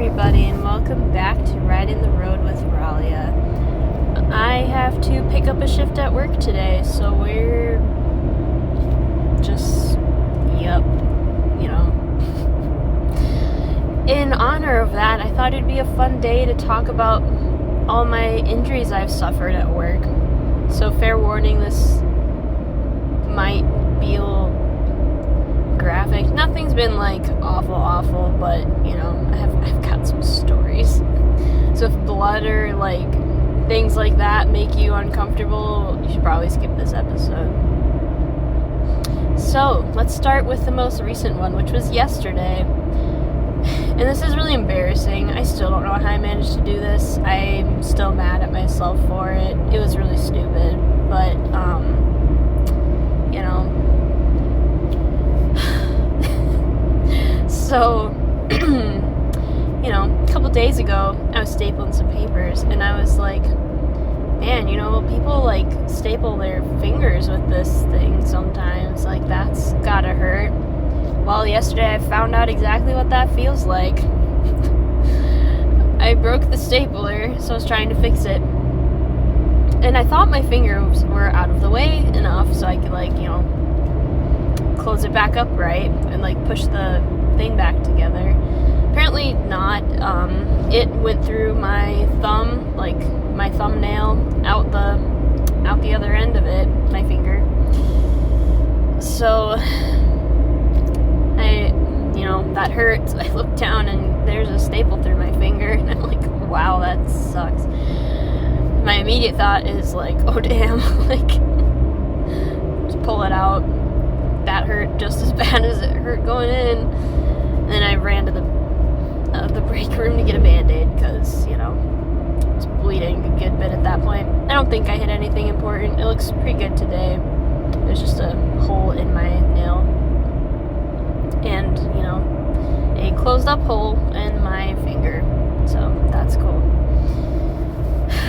everybody, and welcome back to Riding the Road with Ralia. I have to pick up a shift at work today, so we're just, In honor of that, I thought it'd be a fun day to talk about all my injuries I've suffered at work. So fair warning, this might be a little graphic. Nothing's been awful, but I've got some stories. So if blood or things like that make you uncomfortable, you should probably skip this episode. So let's start with the most recent one, which was yesterday. And this is really embarrassing. I still don't know how I managed to do this. I'm still mad at myself for it. It was really stupid, but So, a couple days ago, I was stapling some papers, and I was like, man, people, staple their fingers with this thing sometimes. That's gotta hurt. Well, yesterday I found out exactly what that feels like. I broke the stapler, so I was trying to fix it. And I thought my fingers were out of the way enough so I could, close it back up right and, push the thing back together. Apparently not. It went through my thumb, my thumbnail, out the other end of it, my finger. So that hurts. I looked down and there's a staple through my finger, and I'm like, wow, that sucks. My immediate thought is oh damn, just pull it out. That hurt just as bad as it hurt going in. And then I ran to the break room to get a Band-Aid because, it was bleeding a good bit at that point. I don't think I hit anything important. It looks pretty good today. There's just a hole in my nail. And, a closed up hole in my finger. So, that's cool.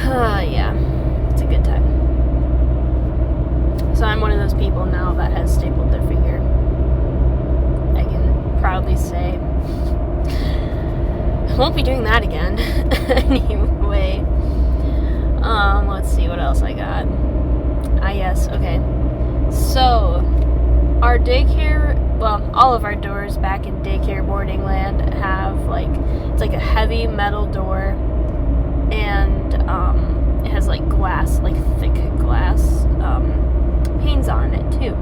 Yeah, it's a good time. So I'm one of those people now that has stapled their finger. I can proudly say. I won't be doing that again. Anyway. Let's see what else I got. Yes, okay. So, our daycare, all of our doors back in daycare boarding land have, it's a heavy metal door, and, it has, glass, thick glass, panes on it, too.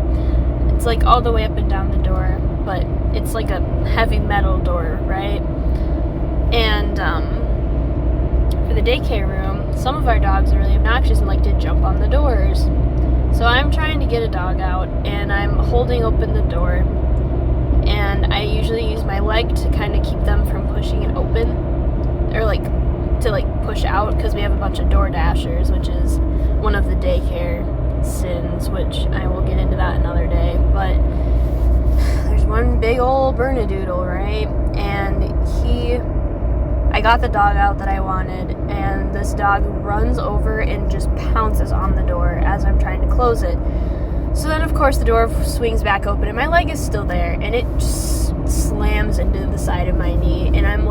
It's, all the way up and down the door, but it's, a heavy metal door, right? And, for the daycare room, some of our dogs are really obnoxious and like to jump on the doors. So I'm trying to get a dog out, and I'm holding open the door, and I usually use my leg to kind of keep them from pushing it open, or to push out, because we have a bunch of door dashers, which is one of the daycare sins, which I will get into that another day. But there's one big old Bernedoodle, right? And I got the dog out that I wanted, and this dog runs over and just pounces on the door as I'm trying to close it. So then, of course, the door swings back open, and my leg is still there, and it just slams into the side of my knee, and I'm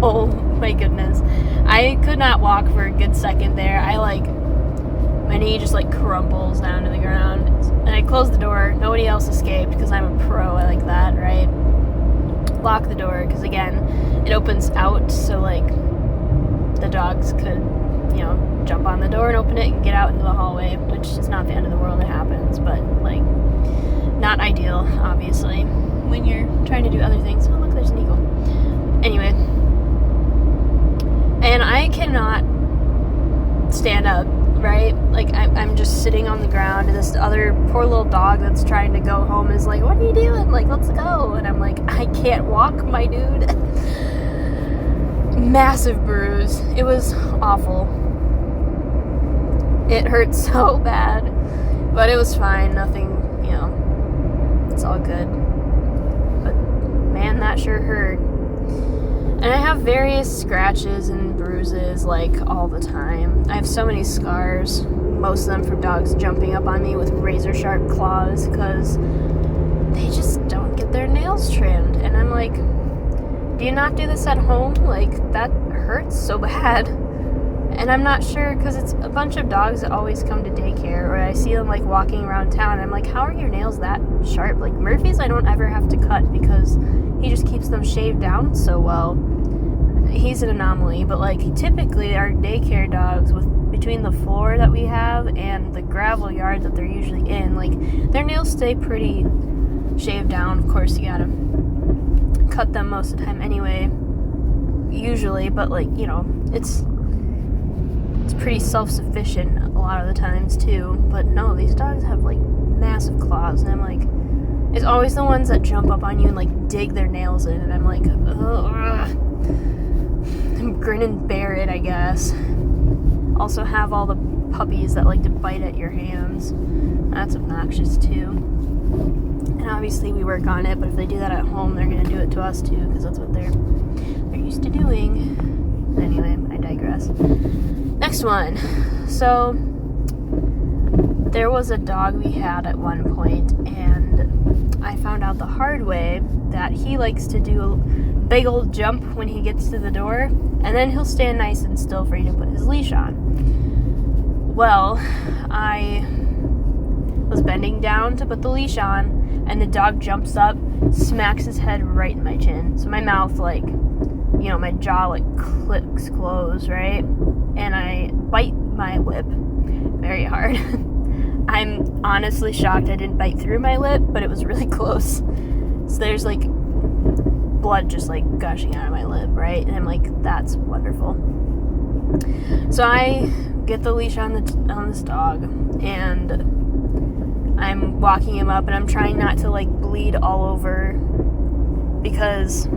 oh my goodness. I could not walk for a good second there. My knee just crumples down to the ground, and I closed the door. Nobody else escaped because I'm a pro. I like that, right? Lock the door, because again, it opens out, so the dogs could jump on the door and open it and get out into the hallway, which is not the end of the world. It happens, but not ideal, obviously, when you're trying to do other things. Oh look, there's an eagle. Anyway, and I cannot stand up, right? I'm just sitting on the ground, and this other poor little dog that's trying to go home is what are you doing? Let's go. And I'm I can't walk, my dude. Massive bruise. It was awful. It hurt so bad, but it was fine. Nothing, it's all good. But man, that sure hurt. And I have various scratches and bruises, all the time. I have so many scars, most of them from dogs jumping up on me with razor-sharp claws, because they just don't get their nails trimmed. like, do you not do this at home? Like, that hurts so bad. And I'm not sure, because it's a bunch of dogs that always come to daycare, or I see them, like, walking around town. I'm like, how are your nails that sharp? Like, Murphy's I don't ever have to cut because he just keeps them shaved down so well. He's an anomaly, but, like, typically our daycare dogs, with between the floor that we have and the gravel yard that they're usually in, like, their nails stay pretty shaved down. Of course, you gotta cut them most of the time anyway, usually, but, like, you know, it's pretty self-sufficient a lot of the times too. But no, these dogs have, like, massive claws, and I'm like, it's always the ones that jump up on you and, like, dig their nails in, and I'm like, ugh. I'm grin and bear it, I guess. Also have all the puppies that like to bite at your hands. That's obnoxious too. And obviously we work on it, but if they do that at home, they're gonna do it to us too, because that's what they're used to doing. Anyway, I digress. Next one. So there was a dog we had at one point, and I found out the hard way that he likes to do a big old jump when he gets to the door, and then he'll stand nice and still for you to put his leash on. Well, I was bending down to put the leash on, and the dog jumps up, smacks his head right in my chin. So my mouth, like, you know, my jaw, like, clicks closed, right? And I bite my lip very hard. I'm honestly shocked I didn't bite through my lip, but it was really close. So there's, like, blood just, like, gushing out of my lip, right? And I'm like, that's wonderful. So I get the leash on this dog, and I'm walking him up, and I'm trying not to, like, bleed all over because,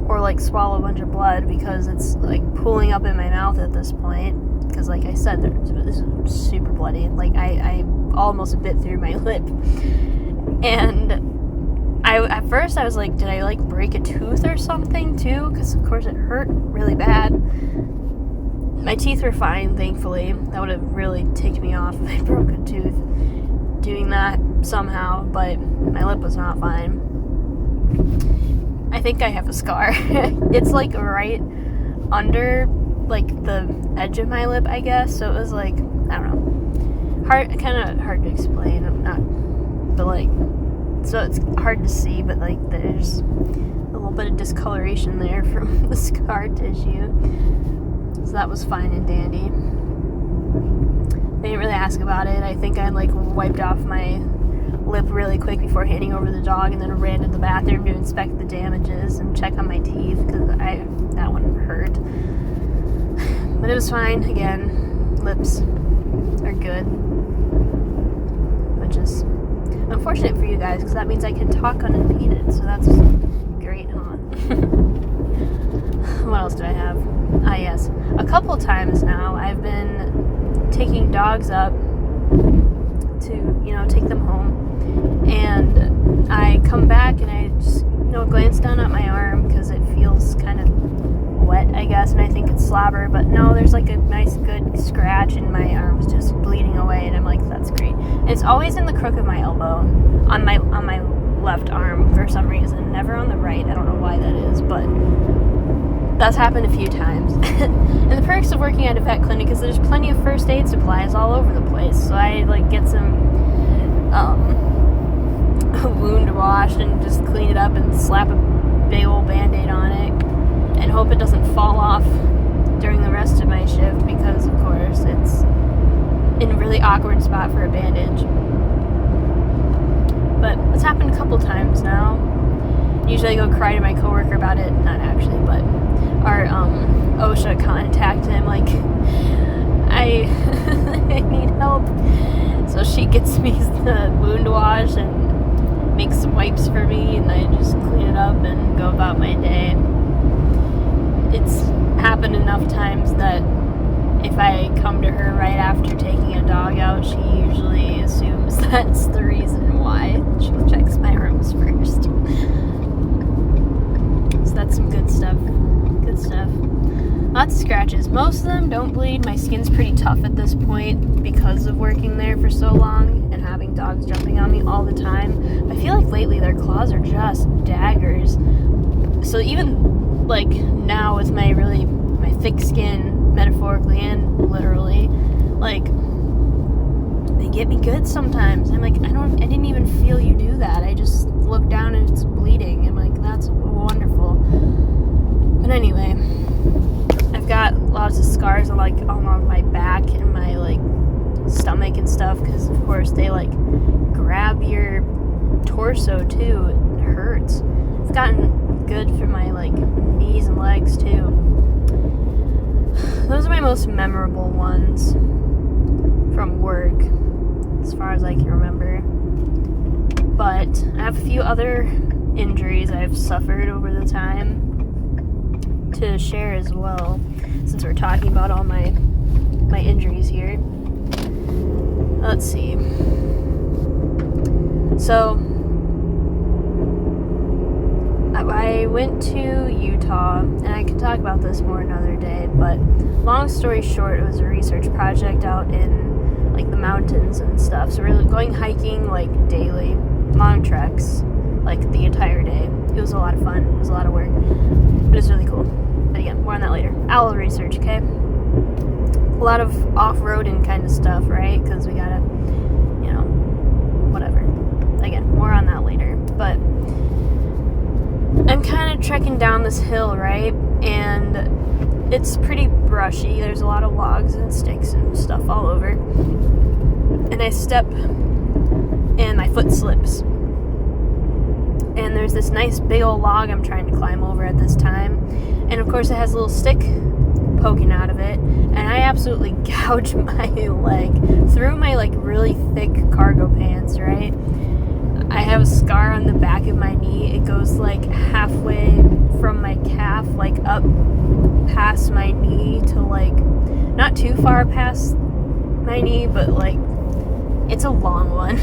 or, like, swallow a bunch of blood, because it's, like, pooling up in my mouth at this point, because, like I said, this is super bloody. Like, I almost bit through my lip, and at first I was like, did I, like, break a tooth or something too? Because of course it hurt really bad. My teeth were fine, thankfully. That would have really ticked me off if I broke a tooth doing that somehow, but my lip was not fine. I think I have a scar. It's, like, right under, like, the edge of my lip, I guess. So it was, like, I don't know, kind of hard to explain. But, like, so it's hard to see, but, like, there's a little bit of discoloration there from the scar tissue. So that was fine and dandy. They didn't really ask about it. I think I, like, wiped off my lip really quick before handing over the dog, and then ran to the bathroom to inspect the damages and check on my teeth, because that one hurt. But it was fine. Again, lips are good, which is unfortunate for you guys, because that means I can talk unimpeded, so that's great, huh? What else do I have? Ah, yes. A couple times now, I've been taking dogs up to, you know, take them home, and I come back and I just, you know, glance down at my arm because it feels kind of wet, I guess, and I think it's slobber, but no, there's, like, a nice good scratch, and my arm's just bleeding away, and I'm like, that's great. And it's always in the crook of my elbow, on my left arm for some reason, never on the right. I don't know why that is, but that's happened a few times. And the perks of working at a vet clinic is there's plenty of first aid supplies all over the place, so I, like, get some wound washed and just clean it up and slap a big old band-aid on it and hope it doesn't fall off during the rest of my shift, because of course it's in a really awkward spot for a bandage. But it's happened a couple times now. Usually I go cry to my coworker about it, not actually, but our OSHA contacted him, like, I need help. So she gets me the wound wash and makes some wipes for me, and I just clean it up and go about my day. It's happened enough times that if I come to her right after taking a dog out, she usually assumes that's the reason why. She checks my arms first. So that's some good stuff. Good stuff. Lots of scratches. Most of them don't bleed. My skin's pretty tough at this point because of working there for so long and having dogs jumping on me all the time. I feel like lately their claws are just daggers. So even like now with my thick skin, metaphorically and literally, like they get me good sometimes. I'm like, I didn't even feel you do that. I just look down and it's bleeding. I'm like, that's wonderful. But anyway, I've got lots of scars like along my back and my like stomach and stuff, because of course they like grab your torso too. It hurts. I've gotten good for my like knees and legs too. Those are my most memorable ones from work, as far as I can remember. But I have a few other injuries I've suffered over the time to share as well, since we're talking about all my injuries here. Let's see. So I went to Utah, and I could talk about this more another day, but long story short, it was a research project out in like the mountains and stuff. So we're going hiking like daily, long treks, like the entire day. It was a lot of fun. It was a lot of work, but it's really cool. But again, more on that later. Owl research, okay? A lot of off-roading kind of stuff, right? Because we gotta, whatever. Again, more on that later. But I'm kind of trekking down this hill, right? And it's pretty brushy. There's a lot of logs and sticks and stuff all over. And I step, and my foot slips. And there's this nice big old log I'm trying to climb over at this time. And of course it has a little stick poking out of it. And I absolutely gouged my leg through my like really thick cargo pants, right? I have a scar on the back of my knee. It goes like halfway from my calf, like up past my knee to like, not too far past my knee, but like, it's a long one.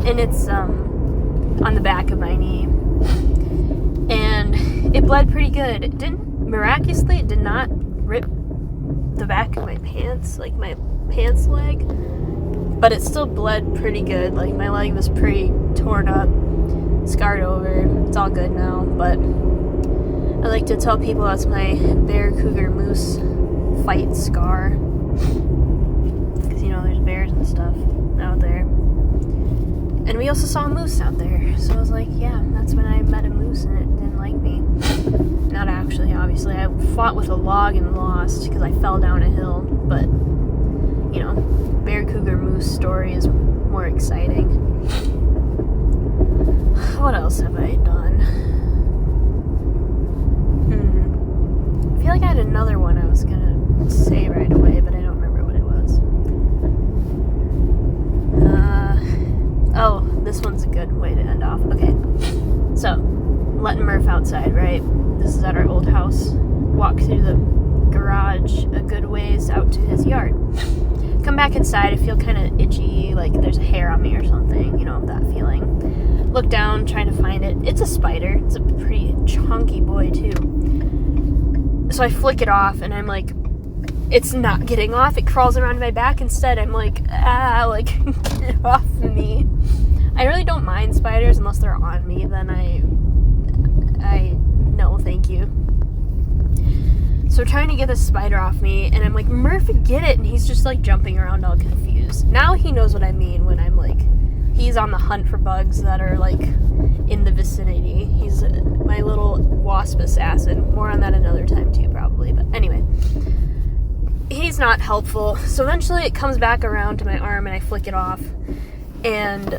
And it's on the back of my knee. And it bled pretty good. It miraculously, it did not rip the back of my pants, like my pants leg. But it still bled pretty good. Like, my leg was pretty torn up, scarred over. It's all good now, but I like to tell people that's my bear, cougar, moose fight scar. Because, there's bears and stuff out there. And we also saw a moose out there. So I was like, yeah, that's when I met a moose and it didn't like me. Not actually, obviously. I fought with a log and lost because I fell down a hill. But, bear, cougar, moose story is more exciting. What else have I done? I feel like I had another one I was gonna say right away, but I don't remember what it was. This one's a good way to end off. Okay, so letting Murph outside, right? This is at our old house. Walk through the garage a good ways out to his yard. Come back inside, I feel kind of itchy, like there's a hair on me or something, that feeling. Look down, trying to find it. It's a spider. It's a pretty chunky boy, too. So I flick it off, and I'm like, it's not getting off. It crawls around my back instead. I'm like, get off me. I really don't mind spiders unless they're on me. Then no, thank you. So trying to get this spider off me, and I'm like, Murphy, get it, and he's just like jumping around all confused. Now he knows what I mean when I'm like, he's on the hunt for bugs that are like in the vicinity. He's my little wasp assassin. More on that another time too, probably. But anyway, he's not helpful. So eventually it comes back around to my arm, and I flick it off, and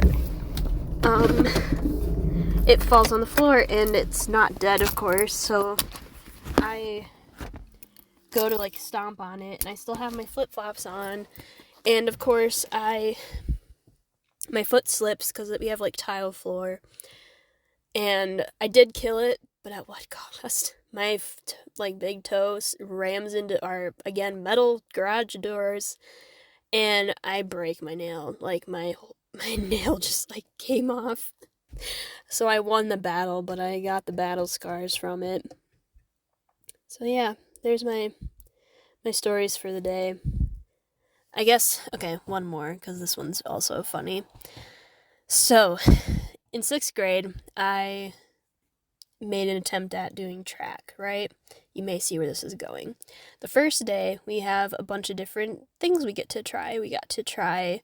it falls on the floor, and it's not dead, of course. So I go to like stomp on it, and I still have my flip-flops on, and of course my foot slips because we have like tile floor, and I did kill it, but at what cost? My big toe rams into our, again, metal garage doors, and I break my nail. Like my nail just like came off. So I won the battle, but I got the battle scars from it. So yeah, there's my stories for the day. I guess, okay, one more, because this one's also funny. So, in 6th grade, I made an attempt at doing track, right? You may see where this is going. The first day, we have a bunch of different things we get to try. We got to try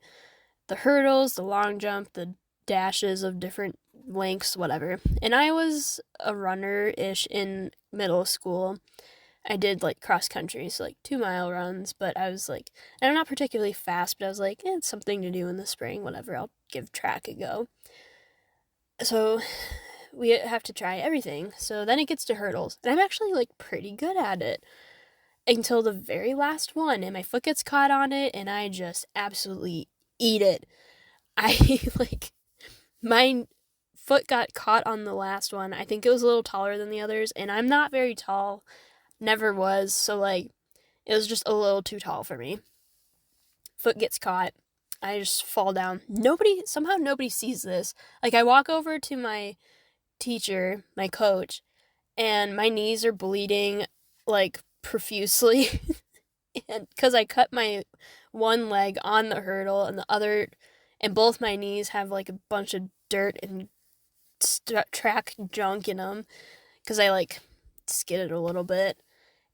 the hurdles, the long jump, the dashes of different lengths, whatever. And I was a runner-ish in middle school. I did like cross country, so like 2-mile runs, but I was like, and I'm not particularly fast, but I was like, it's something to do in the spring, whatever, I'll give track a go. So we have to try everything. So then it gets to hurdles, and I'm actually like pretty good at it until the very last one, and my foot gets caught on it, and I just absolutely eat it. I like, my foot got caught on the last one. I think it was a little taller than the others, and I'm not very tall, never was, so like, it was just a little too tall for me. Foot gets caught. I just fall down. Somehow nobody sees this. Like, I walk over to my teacher, my coach, and my knees are bleeding, like, profusely. And because I cut my one leg on the hurdle and the other, and both my knees have, like, a bunch of dirt and track junk in them, because I, like, skidded a little bit.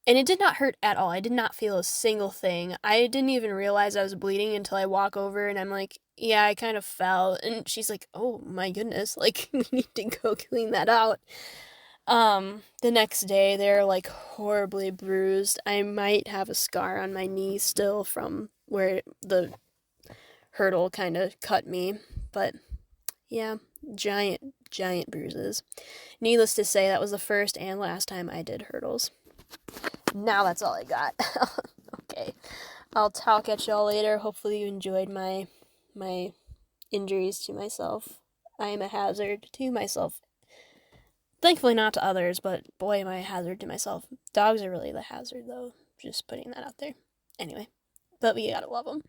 And it did not hurt at all. I did not feel a single thing. I didn't even realize I was bleeding until I walk over and I'm like, yeah, I kind of fell. And she's like, oh my goodness, like, we need to go clean that out. The next day, they're like horribly bruised. I might have a scar on my knee still from where the hurdle kind of cut me. But yeah, giant bruises. Needless to say, that was the first and last time I did hurdles. Now that's all I got. Okay. I'll talk at y'all later. Hopefully you enjoyed my injuries to myself. I am a hazard to myself. Thankfully not to others, but boy am I a hazard to myself. Dogs are really the hazard though. Just putting that out there. Anyway, but we gotta love them.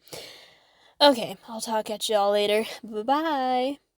Okay, I'll talk at y'all later. Bye-bye.